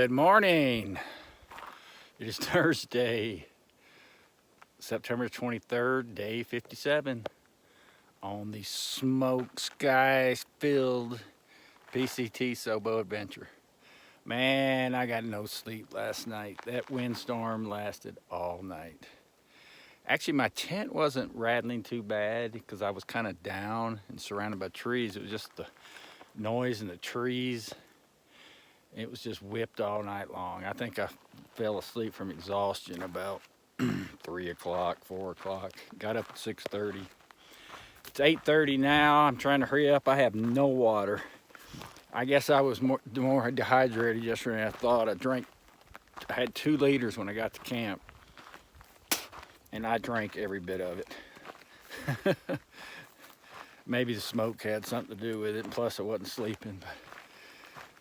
Good morning. It is Thursday, September 23rd, day 57 on the smoke skies filled PCT Sobo adventure. Man, I got no sleep last night. That windstorm lasted all night. Actually, my tent wasn't rattling too bad because I was kind of down and surrounded by trees. It was just the noise in the trees. It was just whipped all night long. I think I fell asleep from exhaustion about 3 o'clock, 4 o'clock. Got up at 6:30. It's 8:30 now. I'm trying to hurry up. I have no water. I guess I was more dehydrated yesterday than I thought. I had 2 liters when I got to camp, and I drank every bit of it. Maybe the smoke had something to do with it, and plus I wasn't sleeping.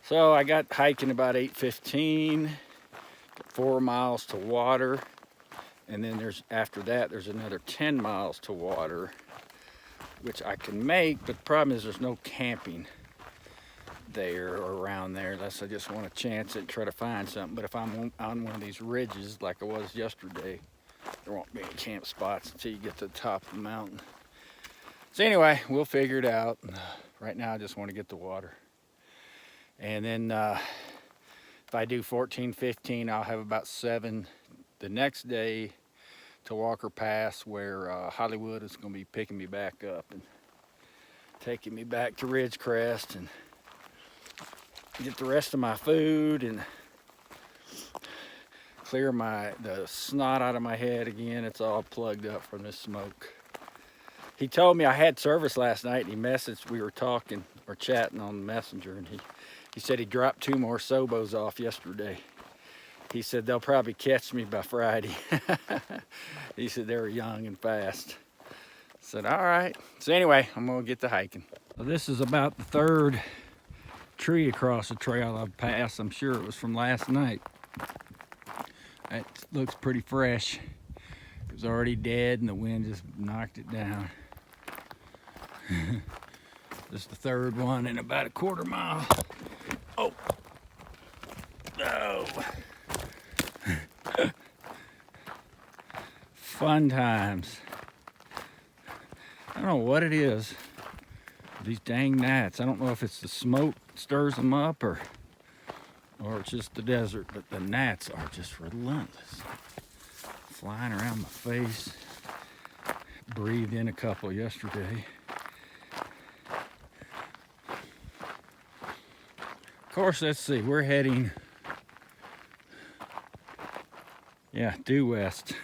So I got hiking about 8:15, 4 miles to water, and then after that there's another 10 miles to water, which I can make, but the problem is there's no camping there or around there unless I just want to chance it and try to find something. But if I'm on one of these ridges like I was yesterday, there won't be any camp spots until you get to the top of the mountain. So anyway, we'll figure it out. Right now I just want to get the water. And then if I do 14, 15, I'll have about 7 the next day to Walker Pass, where Hollywood is going to be picking me back up and taking me back to Ridgecrest and get the rest of my food and clear the snot out of my head again. It's all plugged up from this smoke. He told me I had service last night, and he messaged, we were talking or chatting on the messenger, and he said he dropped 2 more Sobos off yesterday. He said they'll probably catch me by Friday. He said they were young and fast. I said, all right. So anyway, I'm gonna get to hiking. So this is about the 3rd tree across the trail I've passed. I'm sure it was from last night. It looks pretty fresh. It was already dead and the wind just knocked it down. This is the 3rd one in about a 1/4 mile. Oh, no. Fun times. I don't know what it is. These dang gnats. I don't know if it's the smoke that stirs them up or it's just the desert, but the gnats are just relentless. Flying around my face. Breathed in a couple yesterday. Of course, let's see, we're heading, due west.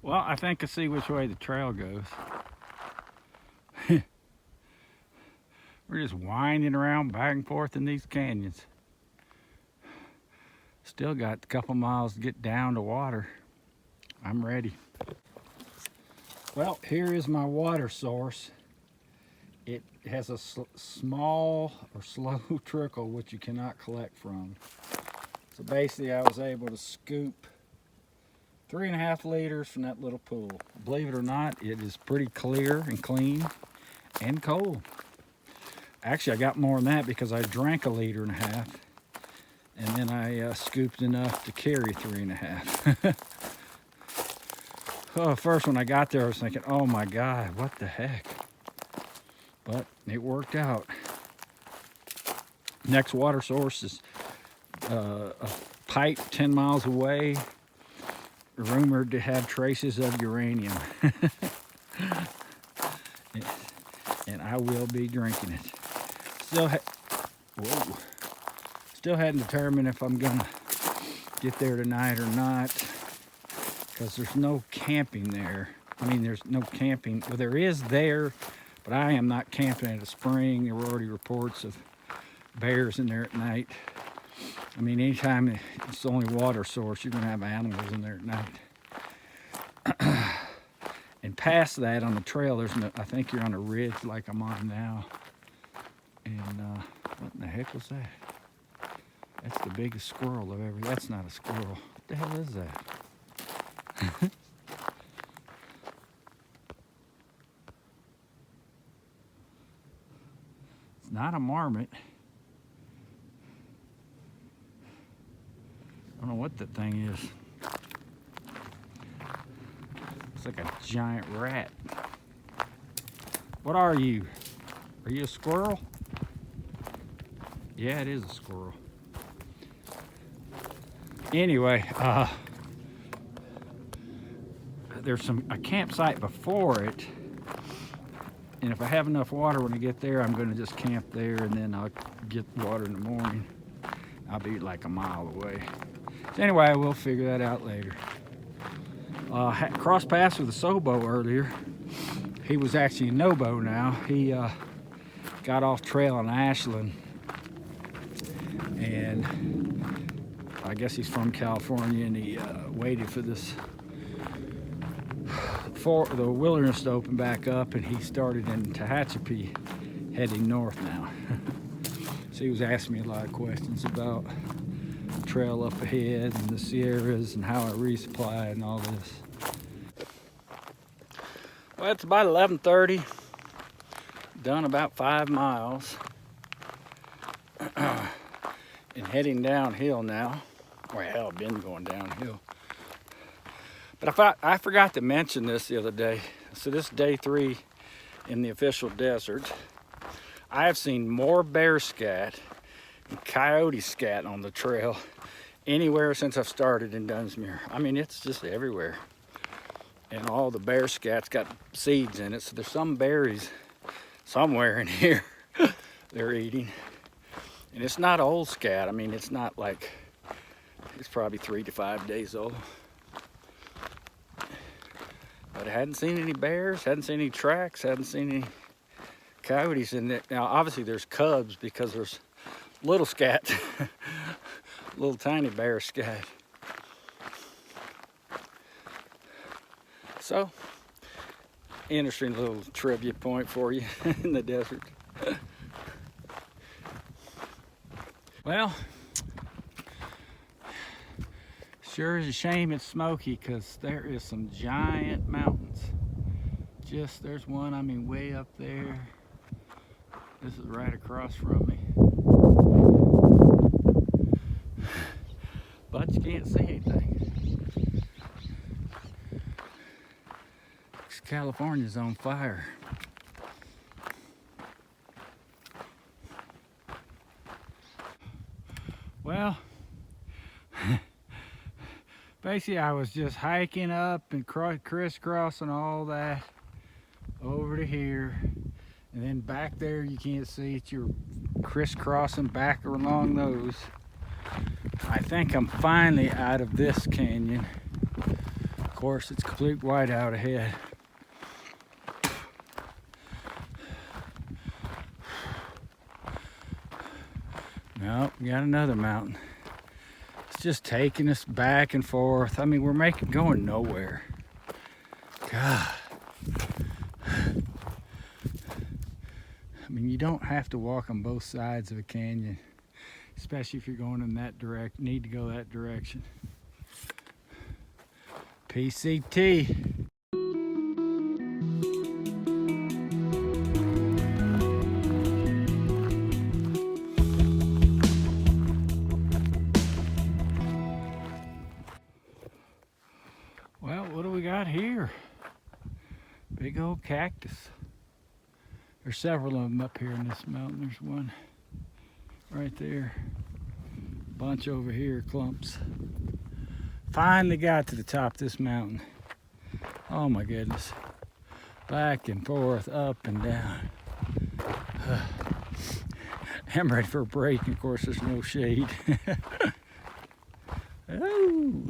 Well, I think I see which way the trail goes. We're just winding around back and forth in these canyons. Still got a couple miles to get down to water. I'm ready. Well, here is my water source. It has a small or slow trickle which you cannot collect from. So basically I was able to scoop 3.5 liters from that little pool. Believe it or not, it is pretty clear and clean and cold. Actually, I got more than that because I drank 1.5 liters, and then I scooped enough to carry 3.5. Oh, first when I got there, I was thinking, oh my God, what the heck? But it worked out. Next water source is a pipe 10 miles away, rumored to have traces of uranium. And I will be drinking it. Still still hadn't determined if I'm gonna get there tonight or not, because there's no camping there. I mean, there's no camping. Well, there is there, but I am not camping at a spring. There were already reports of bears in there at night. I mean, anytime it's the only water source, you're gonna have animals in there at night. And past that on the trail, there's no, I think you're on a ridge like I'm on now. And what in the heck was that? That's the biggest squirrel I've ever, that's not a squirrel. What the hell is that? It's not a marmot. I don't know what that thing is. It's like a giant rat. What are you? Are you a squirrel? Yeah, it is a squirrel. Anyway, there's a campsite before it, and if I have enough water when I get there, I'm going to just camp there, and then I'll get water in the morning. I'll be like a mile away. So anyway, we'll figure that out later. Cross paths with the Sobo earlier. He was actually in Nobo now. He got off trail in Ashland, and I guess he's from California, and he waited for this the wilderness to open back up, and he started in Tehachapi, heading north now. So he was asking me a lot of questions about the trail up ahead and the Sierras and how I resupply and all this. Well, it's about 11:30. Done about 5 miles. And heading downhill now. Well, I've been going downhill. But I forgot to mention this the other day. So this is day 3 in the official desert. I have seen more bear scat and coyote scat on the trail anywhere since I've started in Dunsmuir. I mean, it's just everywhere. And all the bear scat's got seeds in it, so there's some berries somewhere in here they're eating. And it's not old scat. I mean, it's not like, it's probably 3 to 5 days old. But I hadn't seen any bears, hadn't seen any tracks, hadn't seen any coyotes in there. Now, obviously there's cubs because there's little scat, little tiny bear scat. So, interesting little trivia point for you in the desert. Well, sure is a shame it's smoky because there is some giant mountains. There's one, I mean, way up there. This is right across from me. But you can't see anything. California's on fire. Well, basically I was just hiking up and crisscrossing all that over to here, and then back there you can't see it, you're crisscrossing back along those. I think I'm finally out of this canyon. Of course, it's complete whiteout ahead. Nope, we got another mountain. It's just taking us back and forth. I mean, we're going nowhere. God. I mean, you don't have to walk on both sides of a canyon, especially if you're going in that direction, need to go that direction. PCT. Well, what do we got here? Big old cactus. There's several of them up here in this mountain. There's one right there. Bunch over here, clumps. Finally got to the top of this mountain. Oh my goodness. Back and forth, up and down. I'm ready for a break, and of course there's no shade. Oh.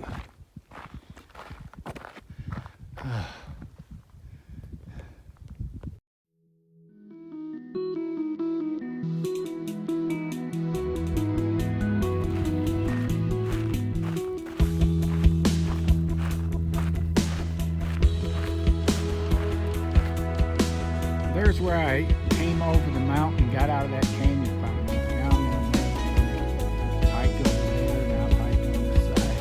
There's where I came over the mountain, got out of that canyon. Down there, hiked over there, now hiking on this side.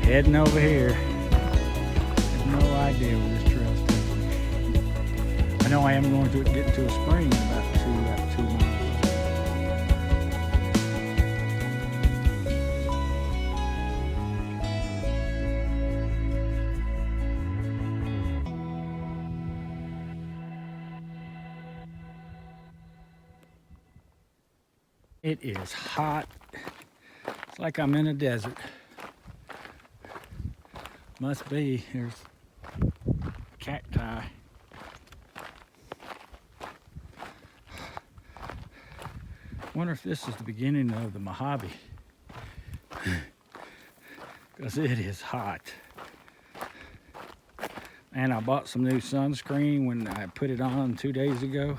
Heading over here. Have no idea where this trail's taking me. I know I am going to get into a spring in about 2 miles. It is hot. It's like I'm in a desert. Must be. There's cacti. Wonder if this is the beginning of the Mojave. Because it is hot. And I bought some new sunscreen when I put it on 2 days ago.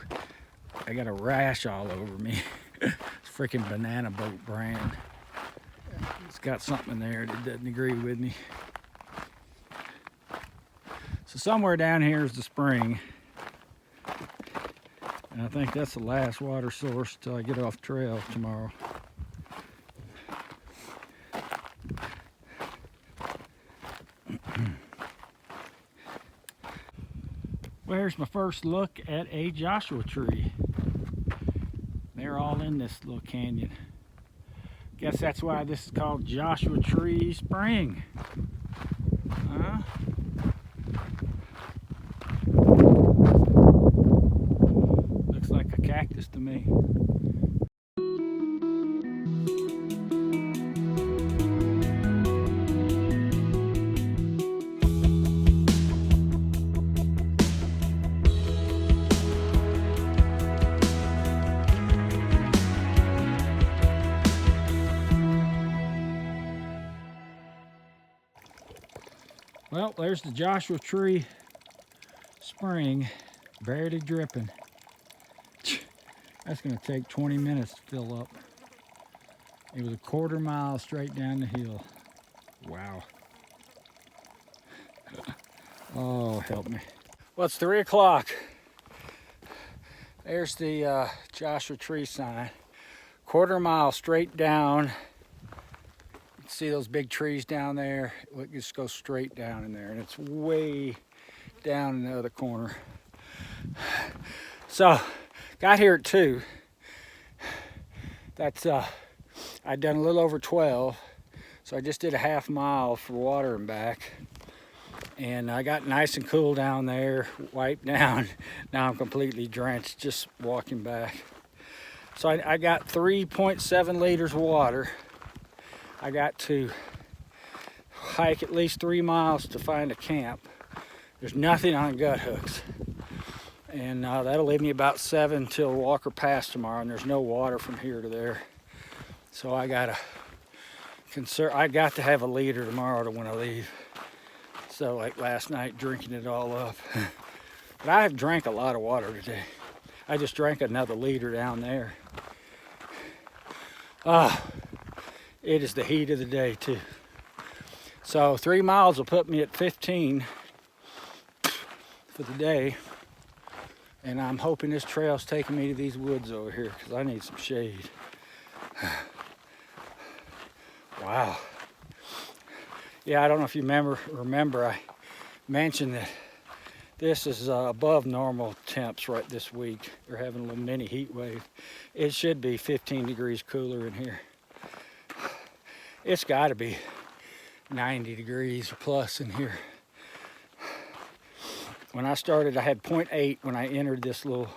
I got a rash all over me. It's freaking Banana Boat brand. It's got something in there that doesn't agree with me. So somewhere down here is the spring. And I think that's the last water source till I get off trail tomorrow. Where's my first look at a Joshua tree? They're all in this little canyon. Guess that's why this is called Joshua Tree Spring. Huh? Looks like a cactus to me. Well, there's the Joshua Tree Spring, barely dripping. That's going to take 20 minutes to fill up. It was a 1/4 mile straight down the hill. Wow. Oh, help me. Well, it's 3 o'clock. There's the Joshua Tree sign. 1/4 mile straight down. See those big trees down there? It just goes straight down in there, and it's way down in the other corner. So got here at 2. That's I'd done a little over 12, so I just did a 1/2 mile for water and back, and I got nice and cool down there, wiped down. Now I'm completely drenched just walking back. So I got 3.7 liters of water. I got to hike at least 3 miles to find a camp. There's nothing on gut hooks. And that'll leave me about 7 till Walker Pass tomorrow, and there's no water from here to there. So I got to have a liter tomorrow to when I leave. So like last night, drinking it all up. But I have drank a lot of water today. I just drank another liter down there. It is the heat of the day too. So 3 miles will put me at 15 for the day. And I'm hoping this trail's taking me to these woods over here because I need some shade. Wow. Yeah, I don't know if you remember I mentioned that this is above normal temps right this week. They're having a little mini heat wave. It should be 15 degrees cooler in here. It's got to be 90 degrees or plus in here. When I started, I had 0.8 when I entered this little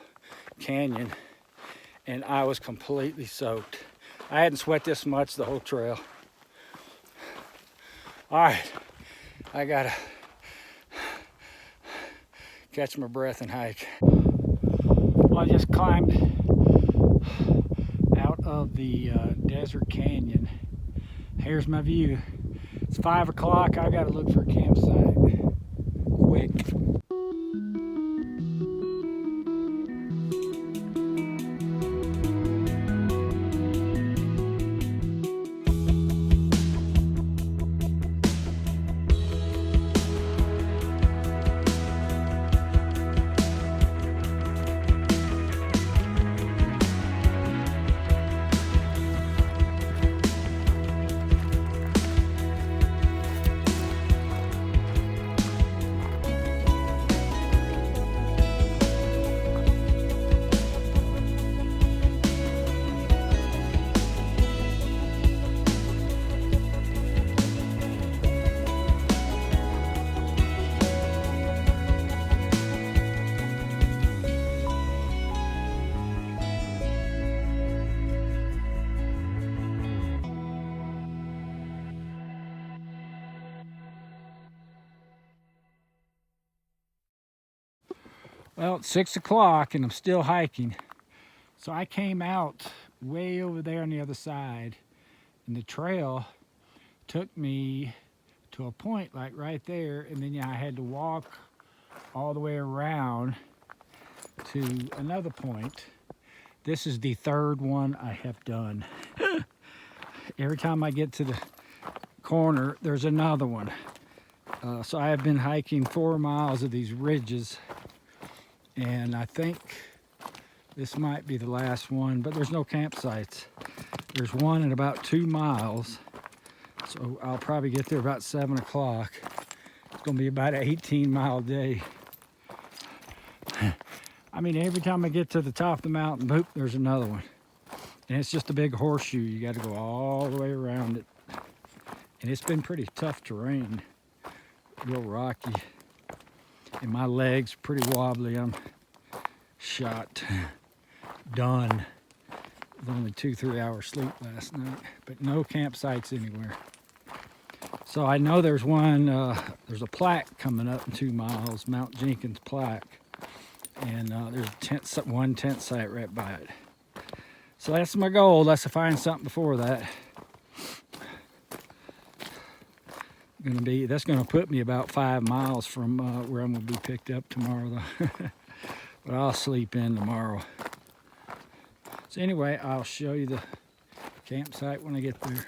canyon, and I was completely soaked. I hadn't sweat this much the whole trail. All right, I gotta catch my breath and hike. Well, I just climbed of the desert canyon. Here's my view. It's 5 o'clock. I gotta look for a campsite quick. Well, it's 6 o'clock and I'm still hiking. So I came out way over there on the other side, and the trail took me to a point like right there, and then I had to walk all the way around to another point. This is the third one I have done. Every time I get to the corner, there's another one. So I have been hiking 4 miles of these ridges, and I think this might be the last one, but there's no campsites. There's one in about 2 miles, so I'll probably get there about 7 o'clock. It's gonna be about an 18-mile day. I mean, every time I get to the top of the mountain, boop, there's another one. And it's just a big horseshoe. You gotta go all the way around it. And it's been pretty tough terrain, real rocky. And my legs pretty wobbly. I'm shot, done. With only 2-3 hours sleep last night, but no campsites anywhere. So I know there's one, there's a plaque coming up in 2 miles, Mount Jenkins plaque. And there's one tent site right by it. So that's my goal, unless I find something before that. That's gonna put me about 5 miles from where I'm gonna be picked up tomorrow though. But I'll sleep in tomorrow. So anyway, I'll show you the campsite when I get there.